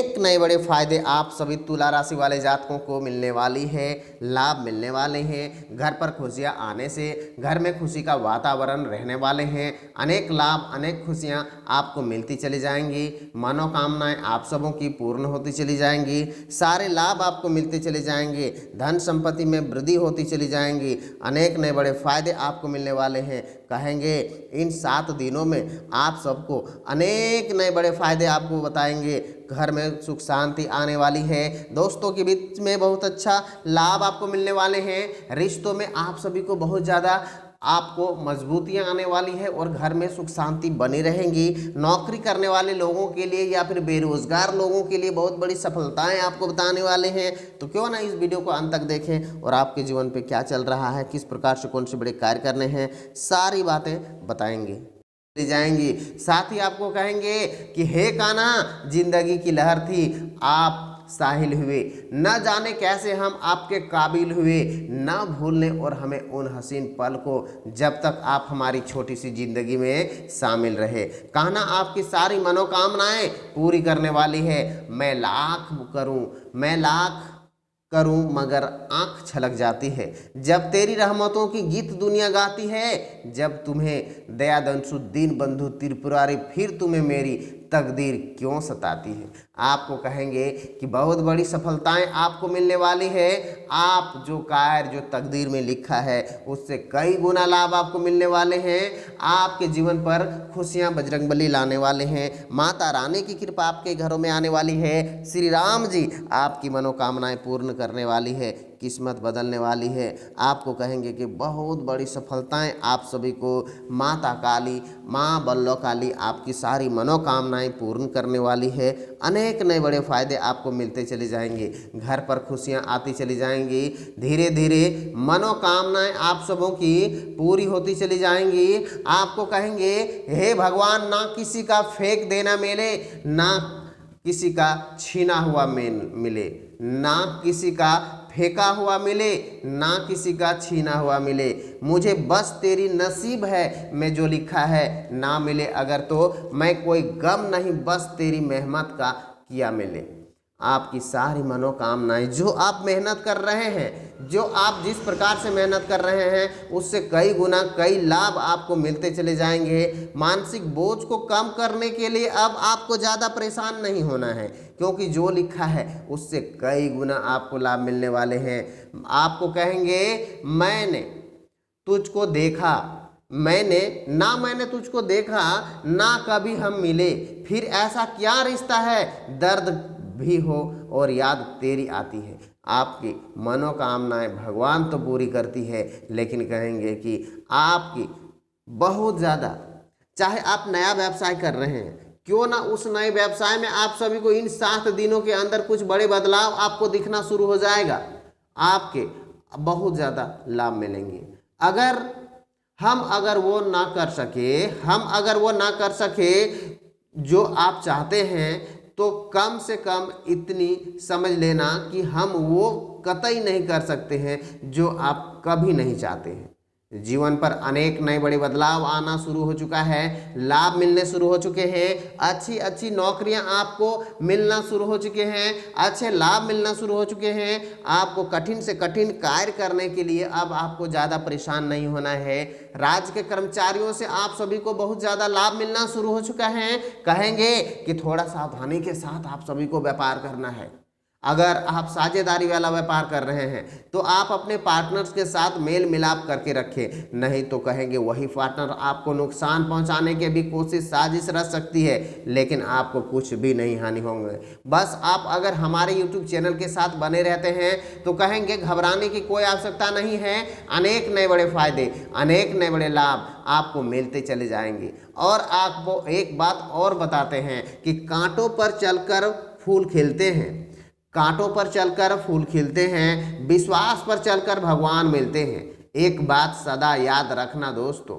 अनेक नए बड़े फायदे आप सभी तुला राशि वाले जातकों को मिलने वाली है, लाभ मिलने वाले हैं। घर पर खुशियां आने से घर में खुशी का वातावरण रहने वाले हैं। अनेक लाभ, अनेक खुशियां आपको मिलती चली जाएंगी। मनोकामनाएं आप सबों की पूर्ण होती चली जाएंगी। सारे लाभ आपको मिलते चले जाएंगे। धन संपत्ति में वृद्धि होती चली जाएंगी। अनेक नए बड़े फायदे आपको मिलने वाले हैं। कहेंगे इन 7 दिनों में आप सबको अनेक नए बड़े फायदे आपको बताएंगे। घर में सुख शांति आने वाली है। दोस्तों के बीच में बहुत अच्छा लाभ आपको मिलने वाले हैं। रिश्तों में आप सभी को बहुत ज़्यादा आपको मजबूतियां आने वाली है और घर में सुख शांति बनी रहेंगी। नौकरी करने वाले लोगों के लिए या फिर बेरोजगार लोगों के लिए बहुत बड़ी सफलताएं आपको बताने वाले हैं। तो क्यों ना इस वीडियो को अंत तक देखें और आपके जीवन पे क्या चल रहा है, किस प्रकार से कौन से बड़े कार्य करने हैं, सारी बातें बताएंगे जाएंगी। साथ ही आपको कहेंगे कि हे कान्हा, जिंदगी की लहर थी, आप साहिल हुए, न जाने कैसे हम आपके काबिल हुए, न भूलने और हमें उन हसीन पल को जब तक आप हमारी छोटी सी जिंदगी में शामिल रहे। कान्हा आपकी सारी मनोकामनाएं पूरी करने वाली है। मैं लाख करूं मगर आंख छलक जाती है जब तेरी रहमतों की गीत दुनिया गाती है। जब तुम्हें दयादंशु दीन बंधु त्रिपुरारी फिर तुम्हें मेरी तकदीर क्यों सताती है। आपको कहेंगे कि बहुत बड़ी सफलताएं आपको मिलने वाली है। आप जो कार्य जो तकदीर में लिखा है उससे कई गुना लाभ आपको मिलने वाले हैं। आपके जीवन पर खुशियां बजरंगबली लाने वाले हैं। माता रानी की कृपा आपके घरों में आने वाली है। श्री राम जी आपकी मनोकामनाएं पूर्ण करने वाली है, किस्मत बदलने वाली है। आपको कहेंगे कि बहुत बड़ी सफलताएं आप सभी को माता काली, माँ बल्लो काली आपकी सारी मनोकामनाएं पूर्ण करने वाली है। अनेक नए बड़े फायदे आपको मिलते चले जाएंगे। घर पर खुशियां आती चली जाएंगी। धीरे धीरे मनोकामनाएं आप सबों की पूरी होती चली जाएंगी। आपको कहेंगे हे भगवान, ना किसी का फेंक देना मिले, ना किसी का छीना हुआ मिले, ना किसी का फेंका हुआ मिले, ना किसी का छीना हुआ मिले। मुझे बस तेरी नसीब है, मैं जो लिखा है ना मिले अगर तो मैं कोई गम नहीं, बस तेरी मेहनत का किया मिले। आपकी सारी मनोकामनाएं जो आप मेहनत कर रहे हैं, जो आप जिस प्रकार से मेहनत कर रहे हैं उससे कई गुना कई लाभ आपको मिलते चले जाएंगे। मानसिक बोझ को कम करने के लिए अब आपको ज़्यादा परेशान नहीं होना है, क्योंकि जो लिखा है उससे कई गुना आपको लाभ मिलने वाले हैं। आपको कहेंगे मैंने तुझको देखा, मैंने तुझको देखा, ना कभी हम मिले, फिर ऐसा क्या रिश्ता है, दर्द भी हो और याद तेरी आती है। आपकी मनोकामनाएं भगवान तो पूरी करती है, लेकिन कहेंगे कि आपकी बहुत ज़्यादा, चाहे आप नया व्यवसाय कर रहे हैं, क्यों ना उस नए व्यवसाय में आप सभी को इन 7 दिनों के अंदर कुछ बड़े बदलाव आपको दिखना शुरू हो जाएगा। आपके बहुत ज़्यादा लाभ मिलेंगे। अगर वो ना कर सके जो आप चाहते हैं, तो कम से कम इतनी समझ लेना कि हम वो कतई नहीं कर सकते हैं जो आप कभी नहीं चाहते हैं। जीवन पर अनेक नए बड़े बदलाव आना शुरू हो चुका है। लाभ मिलने शुरू हो चुके हैं। अच्छी अच्छी नौकरियां आपको मिलना शुरू हो चुके हैं। अच्छे लाभ मिलना शुरू हो चुके हैं। आपको कठिन से कठिन कार्य करने के लिए अब आपको ज़्यादा परेशान नहीं होना है। राज्य के कर्मचारियों से आप सभी को बहुत ज़्यादा लाभ मिलना शुरू हो चुका है। कहेंगे कि थोड़ा सावधानी के साथ आप सभी को व्यापार करना है। अगर आप साझेदारी वाला व्यापार कर रहे हैं तो आप अपने पार्टनर्स के साथ मेल मिलाप करके रखें, नहीं तो कहेंगे वही पार्टनर आपको नुकसान पहुंचाने की भी कोशिश साजिश रच सकती है, लेकिन आपको कुछ भी नहीं हानि होंगे। बस आप अगर हमारे YouTube चैनल के साथ बने रहते हैं तो कहेंगे घबराने की कोई आवश्यकता नहीं है। अनेक नए बड़े फायदे, अनेक नए बड़े लाभ आपको मिलते चले जाएंगे। और आपको एक बात और बताते हैं कि कांटों पर चलकर फूल खिलते हैं, कांटों पर चलकर फूल खिलते हैं, विश्वास पर चलकर भगवान मिलते हैं। एक बात सदा याद रखना दोस्तों,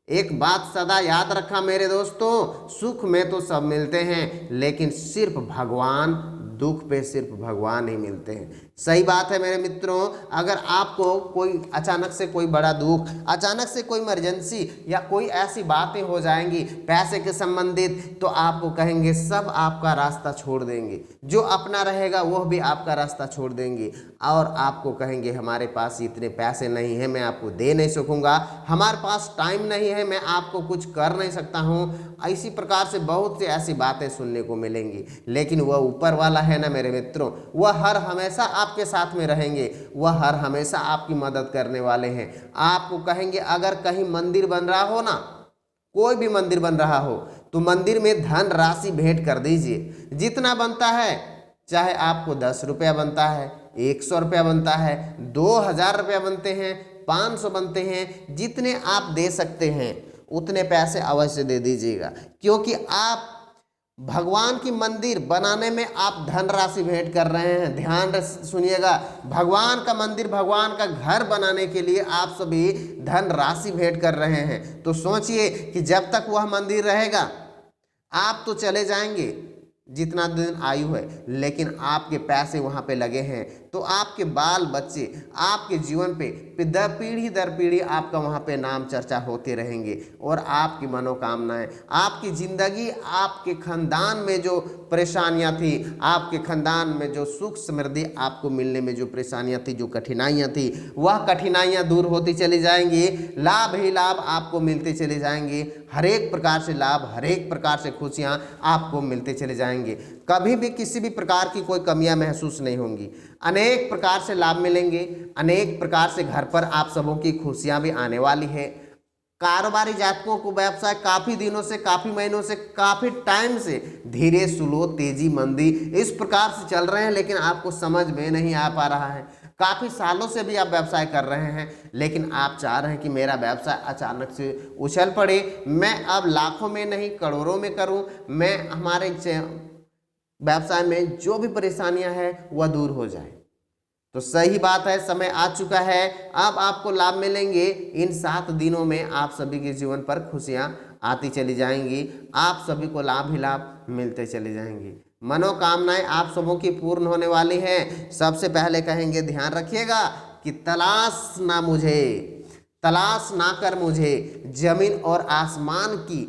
एक बात सदा याद रखा मेरे दोस्तों, सुख में तो सब मिलते हैं, लेकिन सिर्फ भगवान दुख पे सिर्फ भगवान ही मिलते हैं। सही बात है मेरे मित्रों। अगर आपको कोई अचानक से कोई बड़ा दुख, अचानक से कोई इमरजेंसी या कोई ऐसी बातें हो जाएंगी पैसे के संबंधित, तो आपको कहेंगे सब आपका रास्ता छोड़ देंगे, जो अपना रहेगा वह भी आपका रास्ता छोड़ देंगे और आपको कहेंगे हमारे पास इतने पैसे नहीं है, मैं आपको दे नहीं सकूंगा, हमारे पास टाइम नहीं है, मैं आपको कुछ कर नहीं सकता हूँ। इसी प्रकार से बहुत सी ऐसी बातें सुनने को मिलेंगी। लेकिन वह ऊपर वाला है ना मेरे मित्रों, वह हर हमेशा आपके साथ में रहेंगे, वह हर हमेशा आपकी मदद करने वाले हैं। आपको कहेंगे अगर कहीं मंदिर बन रहा हो ना, कोई भी मंदिर बन रहा हो, तो मंदिर में धन राशि भेंट कर दीजिए, जितना बनता है, चाहे आपको 10 रुपया बनता है, 100 रुपया बनता है, 2000 रुपया बनते हैं, 500 बनते हैं, जितने आप दे सकते हैं उतने पैसे अवश्य दे दीजिएगा। क्योंकि आप भगवान की मंदिर बनाने में आप धन राशि भेंट कर रहे हैं। ध्यान सुनिएगा, भगवान का मंदिर, भगवान का घर बनाने के लिए आप सभी धन राशि भेंट कर रहे हैं। तो सोचिए कि जब तक वह मंदिर रहेगा आप तो चले जाएंगे, जितना दिन आयु है, लेकिन आपके पैसे वहाँ पे लगे हैं, तो आपके बाल बच्चे आपके जीवन पे पीढ़ी दर पीढ़ी आपका वहाँ पे नाम चर्चा होते रहेंगे और आपकी मनोकामनाएं, आपकी ज़िंदगी, आपके खानदान में जो परेशानियाँ थी, आपके खानदान में जो सुख समृद्धि आपको मिलने में जो परेशानियाँ थी, जो कठिनाइयाँ थी, वह कठिनाइयाँ दूर होती चली जाएंगी, लाभ ही लाभ आपको मिलते चले जाएंगे, हर एक प्रकार से लाभ, हर एक प्रकार से खुशियाँ आपको मिलते चले जाएंगे। कभी भी किसी भी प्रकार की कोई कमियां महसूस नहीं होंगी, अनेक प्रकार से लाभ मिलेंगे, अनेक प्रकार से घर पर आप सबों की खुशियां भी आने वाली है। कारोबारी जातकों को व्यवसाय काफ़ी दिनों से, काफ़ी महीनों से, काफ़ी टाइम से धीरे स्लो, तेजी मंदी इस प्रकार से चल रहे हैं, लेकिन आपको समझ में नहीं आ पा रहा है। काफ़ी सालों से भी आप व्यवसाय कर रहे हैं, लेकिन आप चाह रहे हैं कि मेरा व्यवसाय अचानक से उछल पड़े, मैं अब लाखों में नहीं करोड़ों में करूं, मैं हमारे व्यवसाय में जो भी परेशानियां हैं वह दूर हो जाए। तो सही बात है, समय आ चुका है, अब आपको लाभ मिलेंगे। इन 7 दिनों में आप सभी के जीवन पर खुशियां आती चली जाएंगी, आप सभी को लाभ ही लाभ मिलते चले जाएंगे, मनोकामनाएं आप सबों की पूर्ण होने वाली हैं। सबसे पहले कहेंगे ध्यान रखिएगा कि तलाश ना कर मुझे जमीन और आसमान की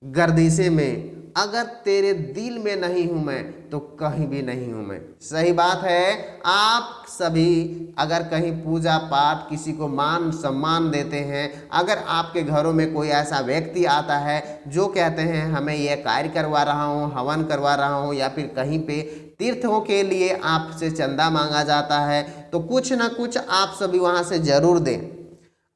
गर्दिशे में, अगर तेरे दिल में नहीं हूं मैं तो कहीं भी नहीं हूं मैं। सही बात है, आप सभी अगर कहीं पूजा पाठ, किसी को मान सम्मान देते हैं, अगर आपके घरों में कोई ऐसा व्यक्ति आता है जो कहते हैं हमें यह कार्य करवा रहा हूं, हवन करवा रहा हूं, या फिर कहीं पे तीर्थों के लिए आपसे चंदा मांगा जाता है, तो कुछ ना कुछ आप सभी वहां से जरूर दें,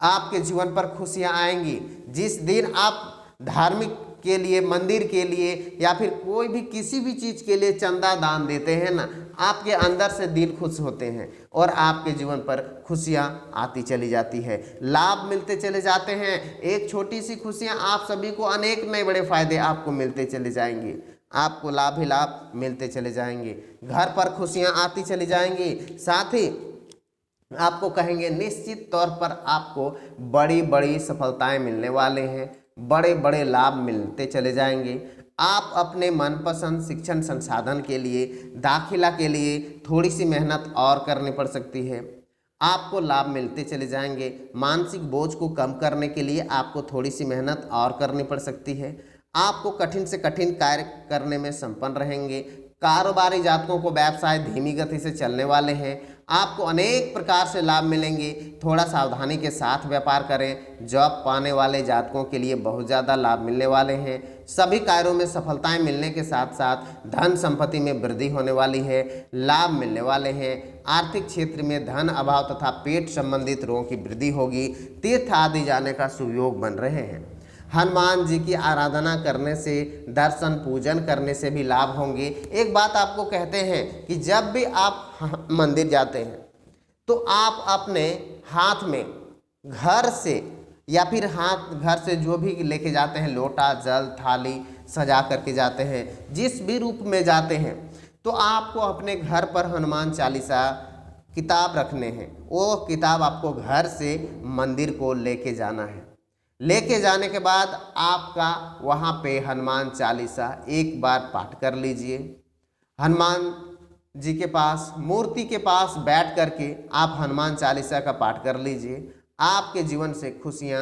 आपके जीवन पर खुशियां आएंगी। जिस दिन आप धार्मिक के लिए, मंदिर के लिए, या फिर कोई भी किसी भी चीज़ के लिए चंदा दान देते हैं ना, आपके अंदर से दिल खुश होते हैं और आपके जीवन पर खुशियां आती चली जाती है, लाभ मिलते चले जाते हैं। एक छोटी सी खुशियां आप सभी को अनेक नए बड़े फायदे आपको मिलते चले जाएंगे, आपको लाभ ही लाभ मिलते चले जाएंगे, घर पर खुशियां आती चली जाएंगी। साथ ही आपको कहेंगे निश्चित तौर पर आपको बड़ी बड़ी सफलताएं मिलने वाले हैं, बड़े बड़े लाभ मिलते चले जाएंगे। आप अपने मनपसंद शिक्षण संसाधन के लिए, दाखिला के लिए थोड़ी सी मेहनत और करनी पड़ सकती है, आपको लाभ मिलते चले जाएंगे। मानसिक बोझ को कम करने के लिए आपको थोड़ी सी मेहनत और करनी पड़ सकती है। आपको कठिन से कठिन कार्य करने में संपन्न रहेंगे। कारोबारी जातकों को व्यवसाय धीमी गति से चलने वाले हैं, आपको अनेक प्रकार से लाभ मिलेंगे। थोड़ा सावधानी के साथ व्यापार करें। जॉब पाने वाले जातकों के लिए बहुत ज़्यादा लाभ मिलने वाले हैं। सभी कार्यों में सफलताएं मिलने के साथ साथ धन संपत्ति में वृद्धि होने वाली है, लाभ मिलने वाले हैं। आर्थिक क्षेत्र में धन अभाव तथा पेट संबंधित रोगों की वृद्धि होगी। तीर्थ आदि जाने का सुयोग बन रहे हैं। हनुमान जी की आराधना करने से, दर्शन पूजन करने से भी लाभ होंगे। एक बात आपको कहते हैं कि जब भी आप मंदिर जाते हैं तो आप अपने हाथ में घर से या फिर घर से जो भी लेके जाते हैं, लोटा, जल, थाली सजा करके जाते हैं, जिस भी रूप में जाते हैं, तो आपको अपने घर पर हनुमान चालीसा किताब रखने हैं। वो किताब आपको घर से मंदिर को लेके जाना है। लेके जाने के बाद आपका वहाँ पे हनुमान चालीसा एक बार पाठ कर लीजिए। हनुमान जी के पास, मूर्ति के पास बैठ करके आप हनुमान चालीसा का पाठ कर लीजिए। आपके जीवन से खुशियाँ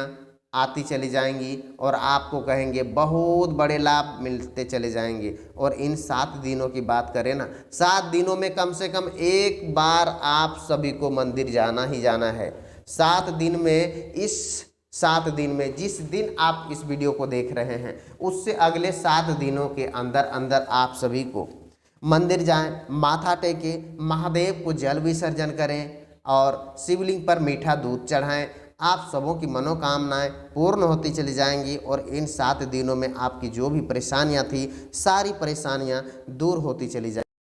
आती चली जाएंगी और आपको कहेंगे बहुत बड़े लाभ मिलते चले जाएंगे। और इन 7 दिनों की बात करें ना, 7 दिनों में कम से कम एक बार आप सभी को मंदिर जाना ही जाना है। 7 दिन में, इस 7 दिन में जिस दिन आप इस वीडियो को देख रहे हैं उससे अगले 7 दिनों के अंदर अंदर आप सभी को मंदिर जाएं, माथा टेके, महादेव को जल विसर्जन करें और शिवलिंग पर मीठा दूध चढ़ाएं। आप सबों की मनोकामनाएं पूर्ण होती चली जाएंगी और इन 7 दिनों में आपकी जो भी परेशानियां थी सारी परेशानियां दूर होती चली जाएंगी।